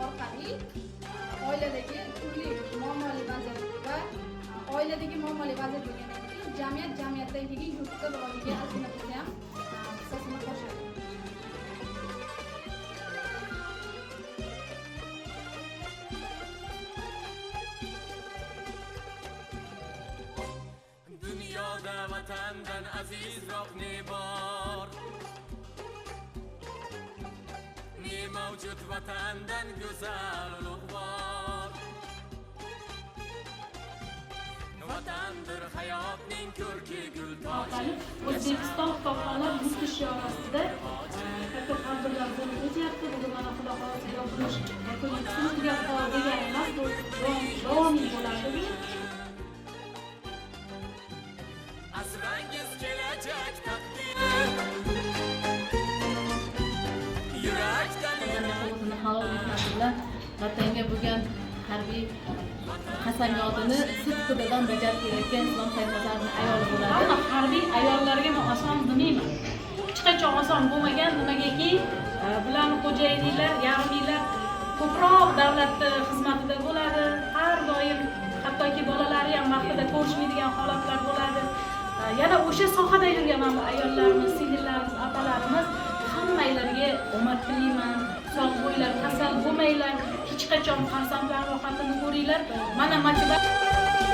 orqali oiladagi turli muammoli vaziyat va oiladagi muammoli vaziyat bo'lgandan keyin jamiyatdan keyin yurtda rivojiga ozgina bo'lsa ham hissasini qo'shadi. Dunyoda vatandan azizroq ne bor? Ne mavjud vatandan go'zal ulug'vor? Vatandir hayotning ko'rki gultoshi. O'zbekiston kitobxonlar yurti shiorasida katta tadbirlar bo'lib o'tyapti. Bugun mana Xudo xohlasa yopilish yakuniy qismi tugab degani emas, bu davomiy bo'ladi. Asrangiz kelajak taqdiri yurakdan o'zini halol etmasi bilan vatanga bo'lgan harbiy qasamyodini sidqidan bajarib kelayotgan Islom Karimovning ayoli bo'ladi. Ammo harbiy ayollarga men oson demayman. Hech qachon oson bo'lmagan, nimagaki bularning xo'jayinlar, yarmiylar ko'proq davlat xizmatida bo'ladi. Har doim hattoki bolalari ham vaqtida ko'rishmaydigan holatlar bo'ladi. Yana o'sha sohada yurgan ayollarimiz, singillarimiz, opalarimiz hammanglarga omad tilayman. Sog' bo'linglar, kasal bo'lmanglar, hech qachon farzandlar rohatini ko'ringlar. Mana motivatsiya